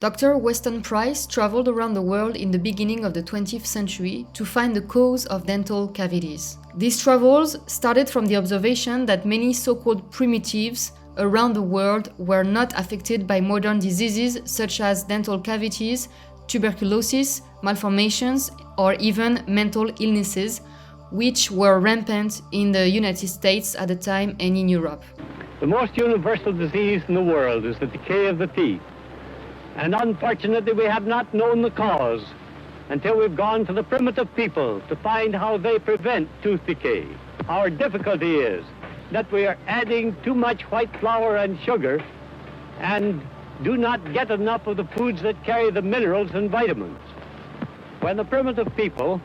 Dr. Weston Price traveled around the world in the beginning of the 20th century to find the cause of dental cavities. These travels started from the observation that many so-called primitives around the world were not affected by modern diseases such as dental cavities, tuberculosis, malformations, or even mental illnesses, which were rampant in the United States at the time and in Europe. The most universal disease in the world is the decay of the teeth. And unfortunately, we have not known the cause until we've gone to the primitive people to find how they prevent tooth decay. Our difficulty is that we are adding too much white flour and sugar and do not get enough of the foods that carry the minerals and vitamins. When the primitive people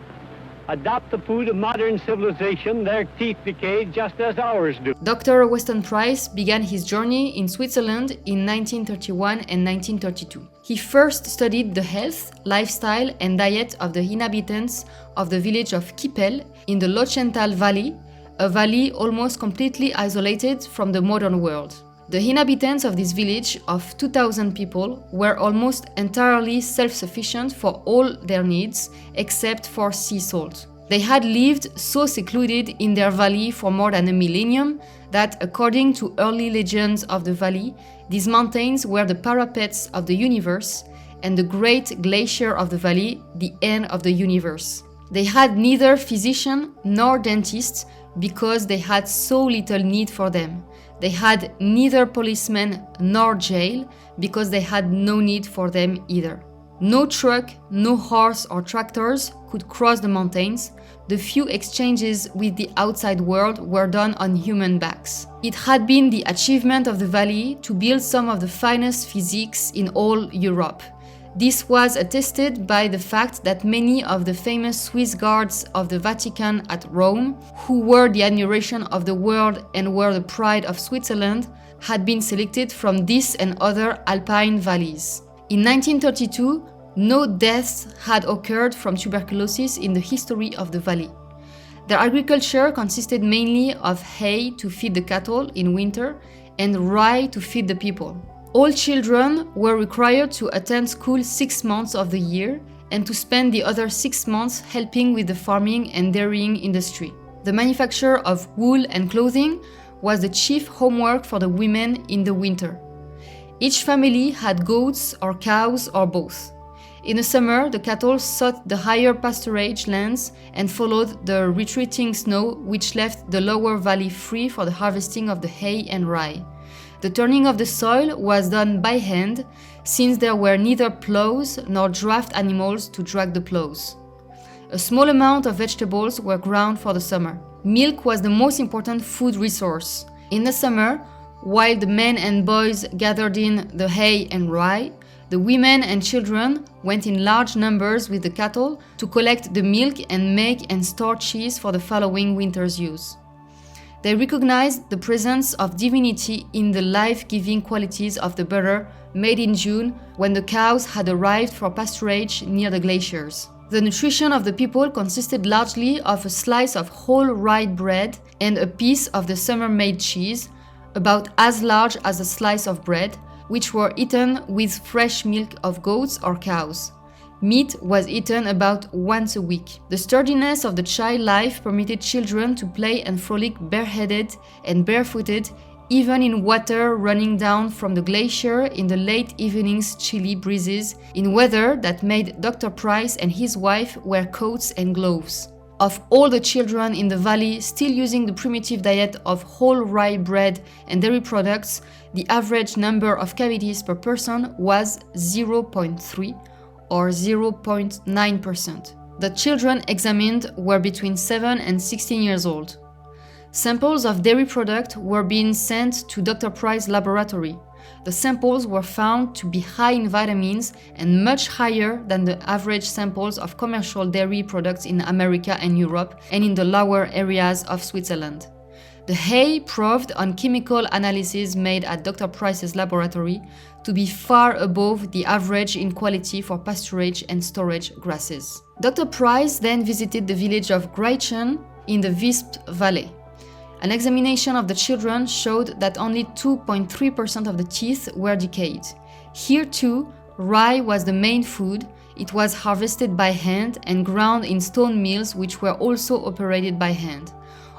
adopt the food of modern civilization, their teeth decay just as ours do. Dr. Weston Price began his journey in Switzerland in 1931 and 1932. He first studied the health, lifestyle and diet of the inhabitants of the village of Kippel in the Lochenthal Valley, a valley almost completely isolated from the modern world. The inhabitants of this village of 2,000 people were almost entirely self-sufficient for all their needs, except for sea salt. They had lived so secluded in their valley for more than a millennium that, according to early legends of the valley, these mountains were the parapets of the universe, and the great glacier of the valley, the end of the universe. They had neither physician nor dentist because they had so little need for them. They had neither policemen nor jail because they had no need for them either. No truck, no horse or tractors could cross the mountains. The few exchanges with the outside world were done on human backs. It had been the achievement of the valley to build some of the finest physiques in all Europe. This was attested by the fact that many of the famous Swiss guards of the Vatican at Rome, who were the admiration of the world and were the pride of Switzerland, had been selected from this and other Alpine valleys. In 1932, no deaths had occurred from tuberculosis in the history of the valley. Their agriculture consisted mainly of hay to feed the cattle in winter and rye to feed the people. All children were required to attend school 6 months of the year and to spend the other 6 months helping with the farming and dairying industry. The manufacture of wool and clothing was the chief homework for the women in the winter. Each family had goats or cows or both. In the summer, the cattle sought the higher pasturage lands and followed the retreating snow, which left the lower valley free for the harvesting of the hay and rye. The turning of the soil was done by hand, since there were neither plows nor draft animals to drag the plows. A small amount of vegetables were ground for the summer. Milk was the most important food resource. In the summer, while the men and boys gathered in the hay and rye, the women and children went in large numbers with the cattle to collect the milk and make and store cheese for the following winter's use. They recognized the presence of divinity in the life-giving qualities of the butter made in June when the cows had arrived for pasturage near the glaciers. The nutrition of the people consisted largely of a slice of whole rye bread and a piece of the summer-made cheese, about as large as a slice of bread, which were eaten with fresh milk of goats or cows. Meat was eaten about once a week. The sturdiness of the child life permitted children to play and frolic bareheaded and barefooted, even in water running down from the glacier in the late evening's chilly breezes, in weather that made Dr. Price and his wife wear coats and gloves. Of all the children in the valley still using the primitive diet of whole rye bread and dairy products, the average number of cavities per person was 0.3 or 0.9%. The children examined were between 7 and 16 years old. Samples of dairy product were being sent to Dr. Price's laboratory. The samples were found to be high in vitamins and much higher than the average samples of commercial dairy products in America and Europe and in the lower areas of Switzerland. The hay proved on chemical analysis made at Dr. Price's laboratory to be far above the average in quality for pasturage and storage grasses. Dr. Price then visited the village of Greichen in the Visp Valley. An examination of the children showed that only 2.3% of the teeth were decayed. Here too, Rye was the main food. It was harvested by hand and ground in stone mills, which were also operated by hand.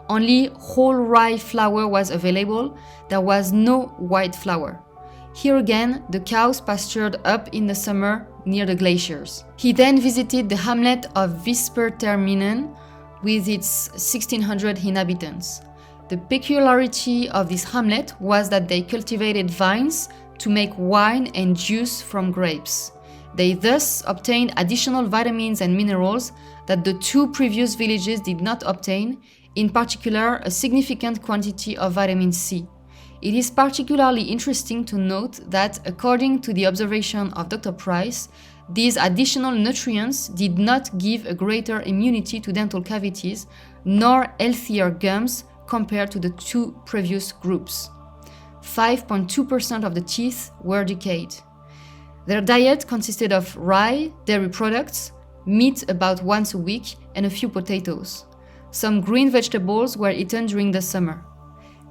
Only whole rye flour was available. There was no white flour. Here again, the cows pastured up in the summer near the glaciers. He then visited the hamlet of Visperterminen with its 1,600 inhabitants. The peculiarity of this hamlet was that they cultivated vines to make wine and juice from grapes. They thus obtained additional vitamins and minerals that the two previous villages did not obtain, in particular a significant quantity of vitamin C. It is particularly interesting to note that, according to the observation of Dr. Price, these additional nutrients did not give a greater immunity to dental cavities nor healthier gums compared to the two previous groups. 5.2% of the teeth were decayed. Their diet consisted of rye, dairy products, meat about once a week, and a few potatoes. Some green vegetables were eaten during the summer.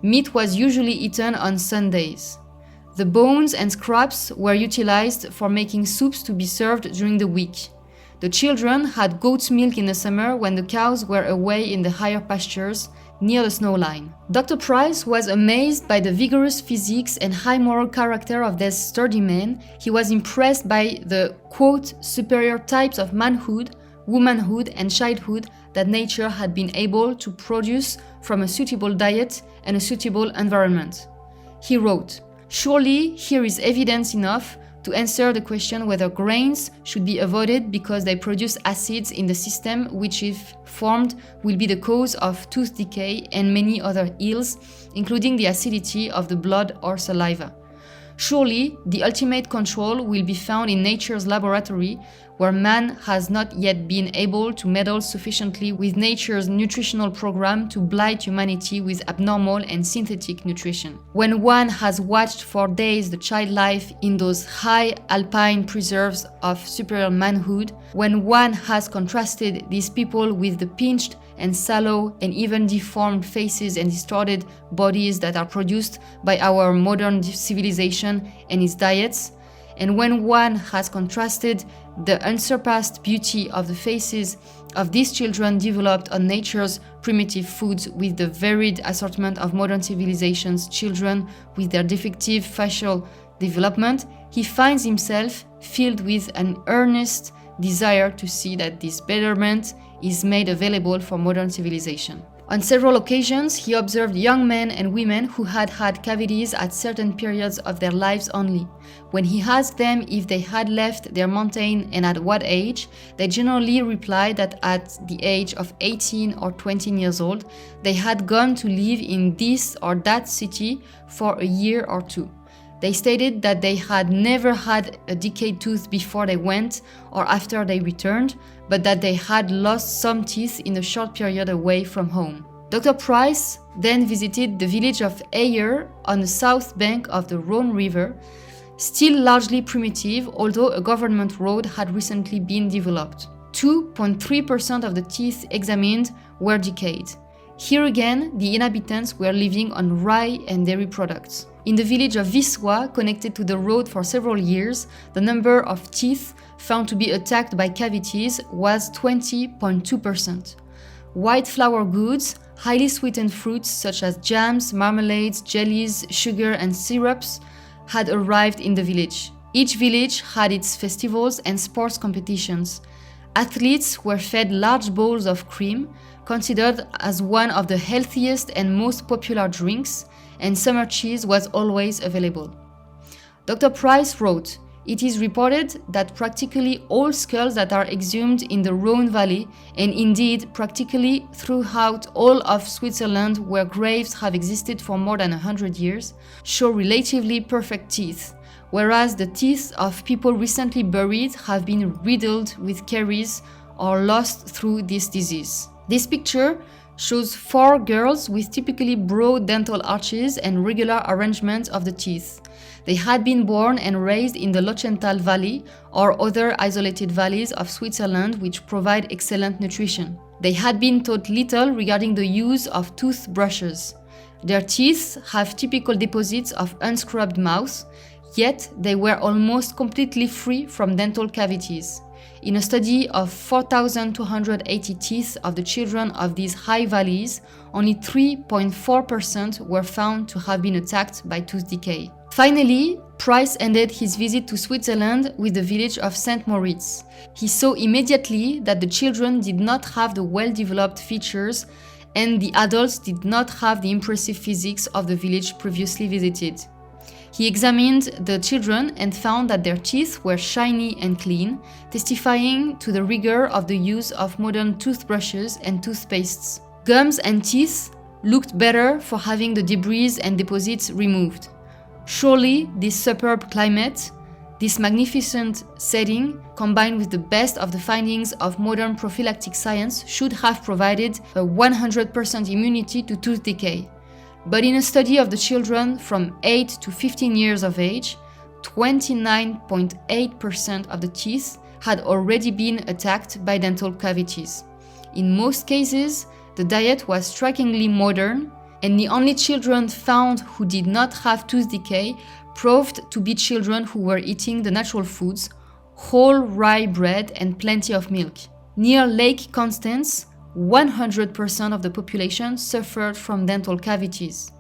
Meat was usually eaten on Sundays. The bones and scraps were utilized for making soups to be served during the week. The children had goat's milk in the summer when the cows were away in the higher pastures near the snow line. Dr. Price was amazed by the vigorous physiques and high moral character of these sturdy men. He was impressed by the, quote, superior types of manhood, womanhood, and childhood that nature had been able to produce from a suitable diet and a suitable environment. He wrote, "Surely here is evidence enough to answer the question whether grains should be avoided because they produce acids in the system which, if formed, will be the cause of tooth decay and many other ills, including the acidity of the blood or saliva. Surely the ultimate control will be found in nature's laboratory, where man has not yet been able to meddle sufficiently with nature's nutritional program to blight humanity with abnormal and synthetic nutrition. When one has watched for days the child life in those high Alpine preserves of superior manhood, when one has contrasted these people with the pinched and sallow and even deformed faces and distorted bodies that are produced by our modern civilization and its diets, and when one has contrasted the unsurpassed beauty of the faces of these children developed on nature's primitive foods with the varied assortment of modern civilization's children with their defective facial development, he finds himself filled with an earnest desire to see that this betterment is made available for modern civilization. On several occasions, he observed young men and women who had had cavities at certain periods of their lives only. When he asked them if they had left their mountain and at what age, they generally replied that at the age of 18 or 20 years old, they had gone to live in this or that city for a year or two. They stated that they had never had a decayed tooth before they went or after they returned, but that they had lost some teeth in a short period away from home. Dr. Price then visited the village of Ayer on the south bank of the Rhone River, still largely primitive, although a government road had recently been developed. 2.3% of the teeth examined were decayed. Here again, the inhabitants were living on rye and dairy products. In the village of Wisła, connected to the road for several years, the number of teeth found to be attacked by cavities was 20.2%. White flour goods, highly sweetened fruits such as jams, marmalades, jellies, sugar, and syrups had arrived in the village. Each village had its festivals and sports competitions. Athletes were fed large bowls of cream, considered as one of the healthiest and most popular drinks, and summer cheese was always available. Dr. Price wrote, "It is reported that practically all skulls that are exhumed in the Rhone Valley, and indeed practically throughout all of Switzerland where graves have existed for more than 100 years, show relatively perfect teeth, whereas the teeth of people recently buried have been riddled with caries or lost through this disease." This picture shows 4 girls with typically broad dental arches and regular arrangement of the teeth. They had been born and raised in the Lochenthal Valley or other isolated valleys of Switzerland which provide excellent nutrition. They had been taught little regarding the use of toothbrushes. Their teeth have typical deposits of unscrubbed mouth, yet they were almost completely free from dental cavities. In a study of 4,280 teeth of the children of these high valleys, only 3.4% were found to have been attacked by tooth decay. Finally, Price ended his visit to Switzerland with the village of St. Moritz. He saw immediately that the children did not have the well-developed features and the adults did not have the impressive physiques of the village previously visited. He examined the children and found that their teeth were shiny and clean, testifying to the rigor of the use of modern toothbrushes and toothpastes. Gums and teeth looked better for having the debris and deposits removed. Surely, this superb climate, this magnificent setting, combined with the best of the findings of modern prophylactic science, should have provided a 100% immunity to tooth decay. But in a study of the children from 8 to 15 years of age, 29.8% of the teeth had already been attacked by dental cavities. In most cases, the diet was strikingly modern, and the only children found who did not have tooth decay proved to be children who were eating the natural foods, whole rye bread and plenty of milk. Near Lake Constance, 100% of the population suffered from dental cavities.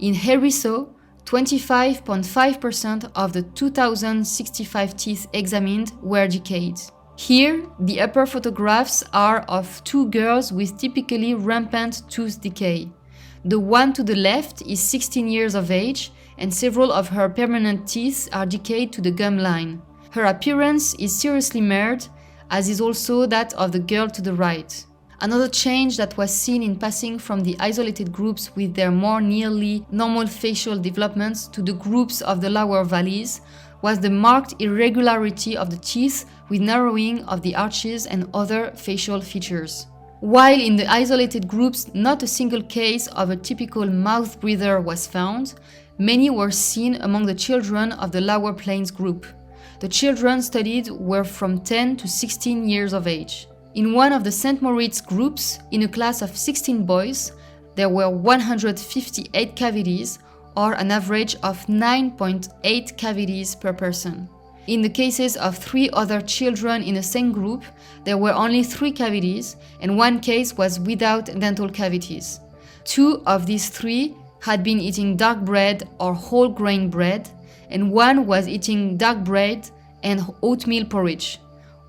In Herisso, 25.5% of the 2,065 teeth examined were decayed. Here, the upper photographs are of two girls with typically rampant tooth decay. The one to the left is 16 years of age, and several of her permanent teeth are decayed to the gum line. Her appearance is seriously marred, as is also that of the girl to the right. Another change that was seen in passing from the isolated groups with their more nearly normal facial developments to the groups of the lower valleys was the marked irregularity of the teeth with narrowing of the arches and other facial features. While in the isolated groups not a single case of a typical mouth breather was found, many were seen among the children of the lower plains group. The children studied were from 10 to 16 years of age. In one of the St. Moritz groups, in a class of 16 boys, there were 158 cavities, or an average of 9.8 cavities per person. In the cases of 3 other children in the same group, there were only 3 cavities, and one case was without dental cavities. 2 of these 3 had been eating dark bread or whole grain bread, and one was eating dark bread and oatmeal porridge.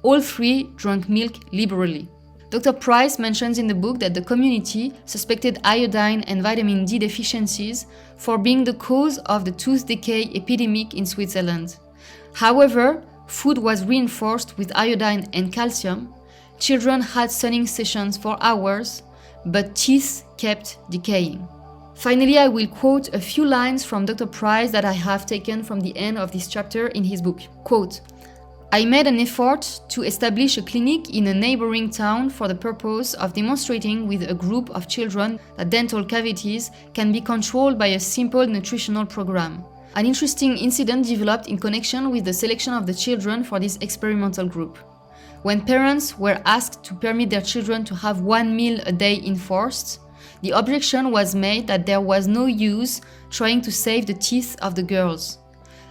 All 3 drank milk liberally. Dr. Price mentions in the book that the community suspected iodine and vitamin D deficiencies for being the cause of the tooth decay epidemic in Switzerland. However, food was reinforced with iodine and calcium, children had sunning sessions for hours, but teeth kept decaying. Finally, I will quote a few lines from Dr. Price that I have taken from the end of this chapter in his book. Quote, "I made an effort to establish a clinic in a neighboring town for the purpose of demonstrating with a group of children that dental cavities can be controlled by a simple nutritional program. An interesting incident developed in connection with the selection of the children for this experimental group. When parents were asked to permit their children to have 1 meal a day enforced, the objection was made that there was no use trying to save the teeth of the girls.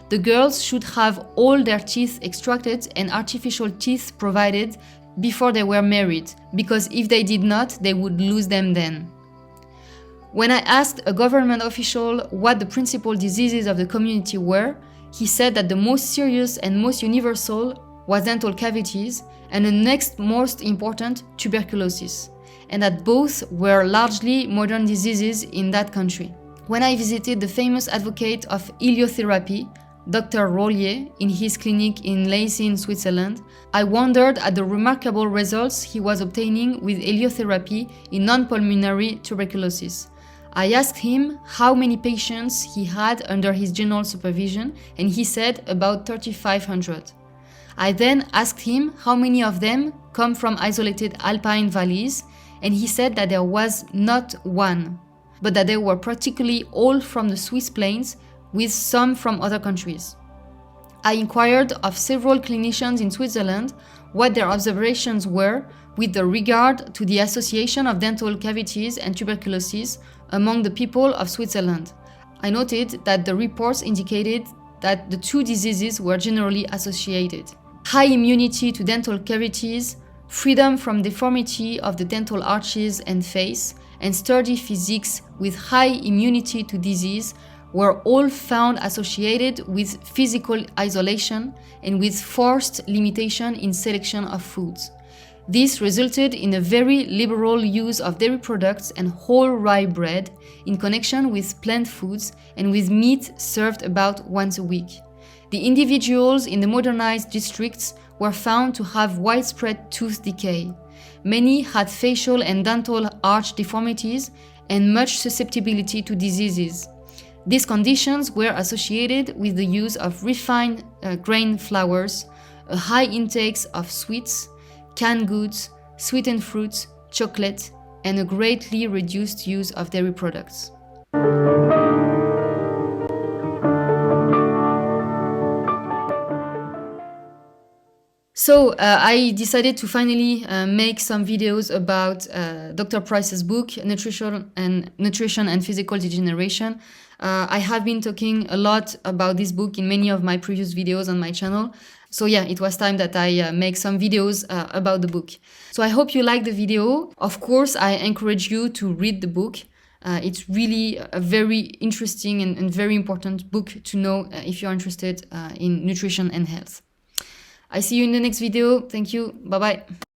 The girls should have all their teeth extracted and artificial teeth provided before they were married, because if they did not, they would lose them then. When I asked a government official what the principal diseases of the community were, he said that the most serious and most universal was dental cavities, and the next most important, tuberculosis, and that both were largely modern diseases in that country. When I visited the famous advocate of heliotherapy, Dr. Rollier, in his clinic in Leysin, Switzerland, I wondered at the remarkable results he was obtaining with heliotherapy in non-pulmonary tuberculosis. I asked him how many patients he had under his general supervision, and he said about 3,500. I then asked him how many of them come from isolated Alpine valleys, and he said that there was not one, but that they were practically all from the Swiss plains, with some from other countries. I inquired of several clinicians in Switzerland what their observations were with regard to the association of dental cavities and tuberculosis among the people of Switzerland. I noted that the reports indicated that the two diseases were generally associated. High immunity to dental cavities, freedom from deformity of the dental arches and face, and sturdy physiques with high immunity to disease were all found associated with physical isolation and with forced limitation in selection of foods. This resulted in a very liberal use of dairy products and whole rye bread in connection with plant foods and with meat served about once a week. The individuals in the modernized districts were found to have widespread tooth decay. Many had facial and dental arch deformities and much susceptibility to diseases. These conditions were associated with the use of refined grain flours, a high intake of sweets, canned goods, sweetened fruits, chocolate, and a greatly reduced use of dairy products. So I decided to finally make some videos about Dr. Price's book, Nutrition and Physical Degeneration. I have been talking a lot about this book in many of my previous videos on my channel. So yeah, it was time that I make some videos about the book. So I hope you like the video. Of course, I encourage you to read the book. It's really a very interesting and very important book to know if you're interested in nutrition and health. I see you in the next video. Thank you. Bye-bye.